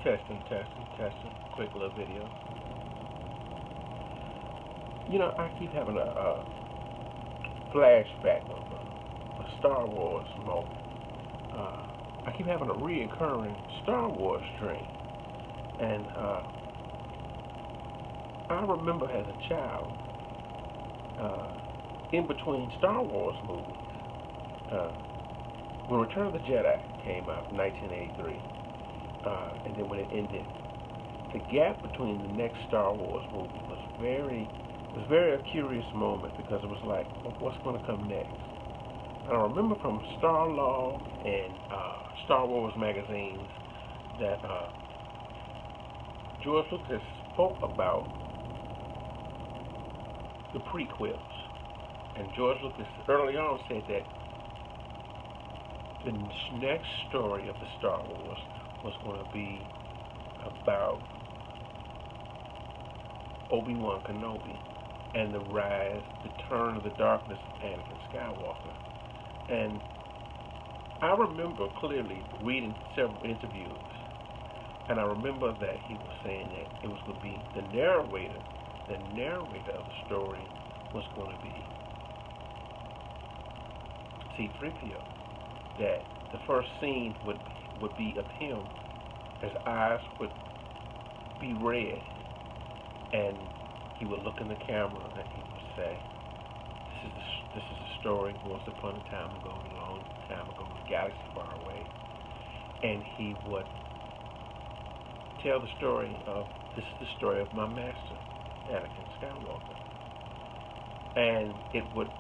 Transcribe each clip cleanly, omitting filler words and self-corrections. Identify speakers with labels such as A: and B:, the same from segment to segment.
A: Testing, testing, testing. Quick little video. You know, I keep having a flashback of a Star Wars moment. I keep having a reoccurring Star Wars dream. And I remember as a child, in between Star Wars movies, uh, when Return of the Jedi came out in 1983, and then when it ended, the gap between the next Star Wars movie was very a curious moment because it was like, well, what's going to come next? And I remember from Starlog and Star Wars magazines that George Lucas spoke about the prequels. And George Lucas early on said that the next story of the Star Wars was going to be about Obi-Wan Kenobi and the rise, the turn of the darkness of Anakin Skywalker. And I remember clearly reading several interviews, and I remember that he was saying that it was going to be the narrator of the story was going to be C-3PO. That the first scene would be of him, his eyes would be red, and he would look in the camera and he would say, this is a story once upon a time ago, a long time ago, in a galaxy far away. And he would tell the story of, this is the story of my master, Anakin Skywalker. And it would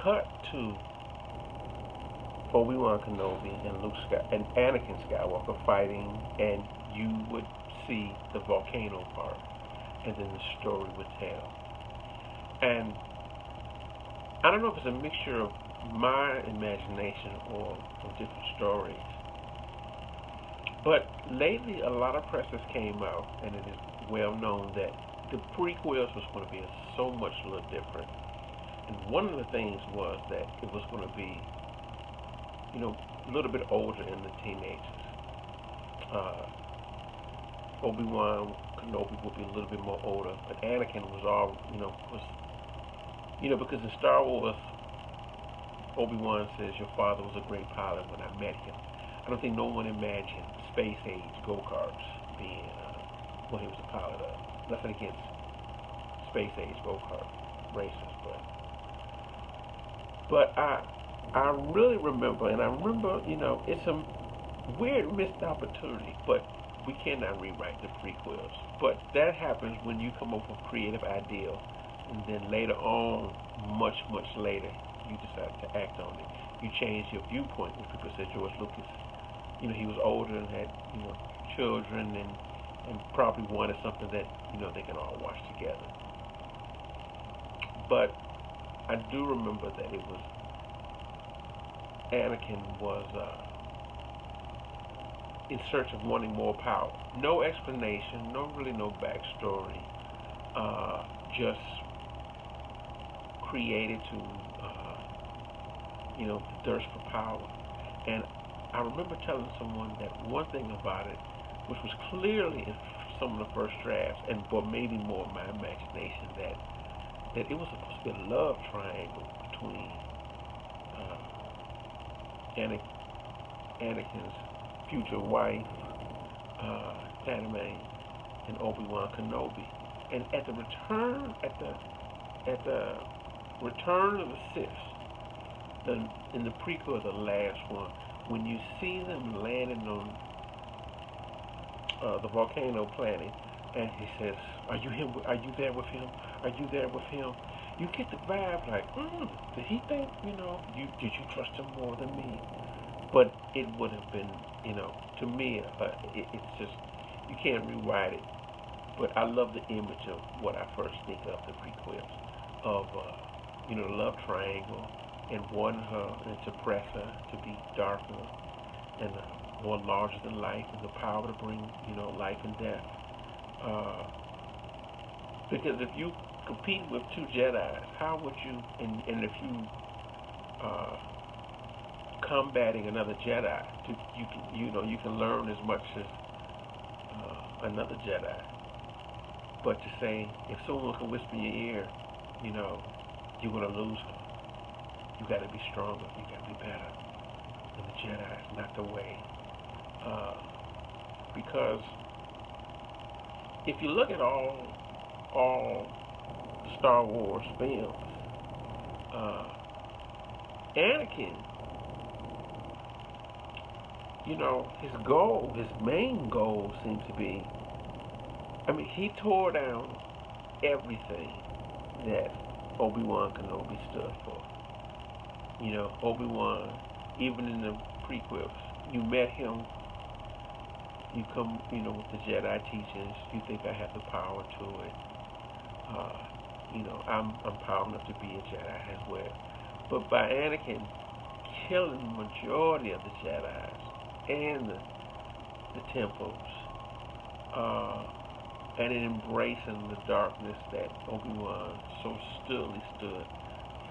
A: cut to Obi-Wan Kenobi and Anakin Skywalker fighting, and you would see the volcano part, and then the story would tell. And I don't know if it's a mixture of my imagination or from different stories, but lately a lot of presses came out, and it is well known that the prequels was going to be so much a little different. And one of the things was that it was going to be, you know, a little bit older in the teenagers. Obi-Wan Kenobi would be a little bit more older, but Anakin because in Star Wars, Obi-Wan says, your father was a great pilot when I met him. I don't think no one imagined space age go-karts being what he was a pilot of. Nothing against space age go-kart racers, but I really remember, and I remember, it's a weird missed opportunity, but we cannot rewrite the prequels. But that happens when you come up with a creative idea, and then later on, much, much later, you decide to act on it. You change your viewpoint. When people said George Lucas, he was older and had, children, and probably wanted something that, they can all watch together. But I do remember that it was Anakin was in search of wanting more power. No explanation, no backstory. Just created to, the thirst for power. And I remember telling someone that one thing about it, which was clearly in some of the first drafts, but maybe more in my imagination, that it was supposed to be a love triangle between Anakin's future wife, Padme, and Obi-Wan Kenobi. And at the return of the Sith, in the prequel, the last one, when you see them landing on the volcano planet, and he says, "Are you him? Are you there with him? Are you there with him?" You get the vibe like, did he think, did you trust him more than me? But it would have been, to me, it's just, you can't rewrite it. But I love the image of what I first think of the prequels of, the love triangle, and wanting her and to press her to be darker and more larger than life, and the power to bring, life and death. Because if you compete with two Jedi, how would you, and if you combating another Jedi, you can learn as much as another Jedi. But to say, if someone can whisper in your ear, you know, you're going to lose her. You got to be stronger. You got to be better. And the Jedi is not the way. Uh, because if you look at all Star Wars films, uh, Anakin, you know, his main goal seems to be, I mean, he tore down everything that Obi-Wan Kenobi stood for. You know, Obi-Wan, even in the prequels, you met him, you come, you know, with the Jedi teachings, you think I have the power to it. You know, I'm powerful enough to be a Jedi as well. But by Anakin killing the majority of the Jedis and the temples, and in embracing the darkness that Obi-Wan so sturdily stood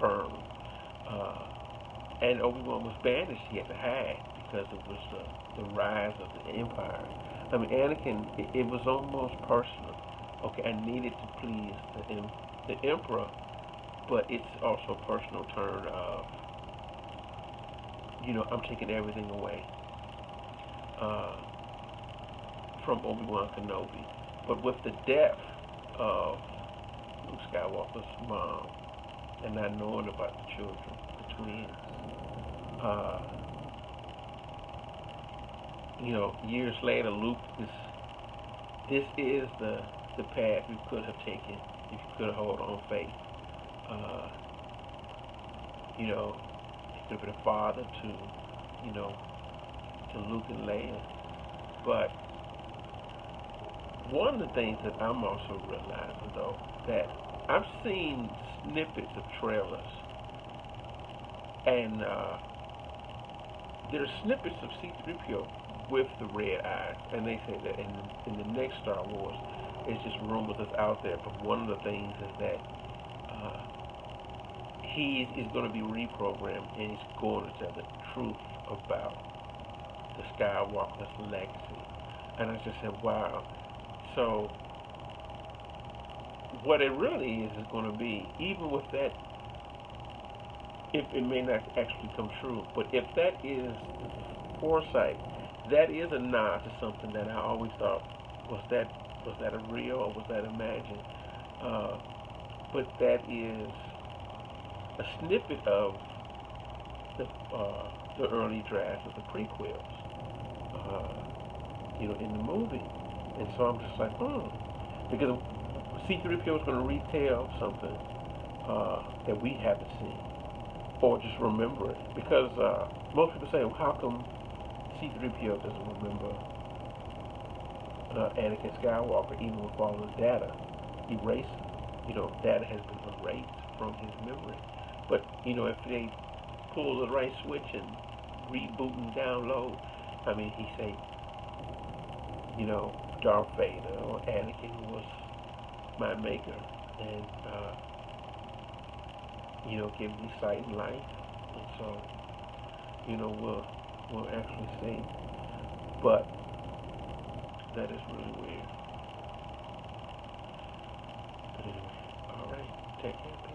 A: firm. And Obi-Wan was banished. He had to hide because it was the rise of the Empire. I mean, Anakin, it was almost personal. Okay, I needed to please the Emperor, but it's also a personal turn of, you know, I'm taking everything away from Obi-Wan Kenobi. But with the death of Luke Skywalker's mom, and not knowing about the children, the twins, you know, years later, Luke this is the path you could have taken if you could have held on faith. You know, he could have been a father to, you know, to Luke and Leia. But one of the things that I'm also realizing, though, that I've seen snippets of trailers, and there's snippets of C-3PO with the red eyes, and they say that in the next Star Wars, it's just rumors that's out there. But one of the things is that he is going to be reprogrammed, and he's going to tell the truth about the Skywalker's legacy. And I just said, wow. So what it really is going to be, even with that, if it may not actually come true, but if that is foresight, that is a nod to something that I always thought, was that a real or was that imagined? But that is a snippet of the early drafts of the prequels, you know, in the movie. And so I'm just like, because C-3PO is going to retell something that we haven't seen, or just remember it. Because most people say, well, how come C-3PO doesn't remember Anakin Skywalker, even with all the data erased? You know, data has been erased from his memory. But, you know, if they pull the right switch and reboot and download, I mean, he say, you know, Darth Vader or Anakin was my maker, and you know, give me sight and life. And so, you know, we'll actually see. But that is really weird. But anyway, all right, take care.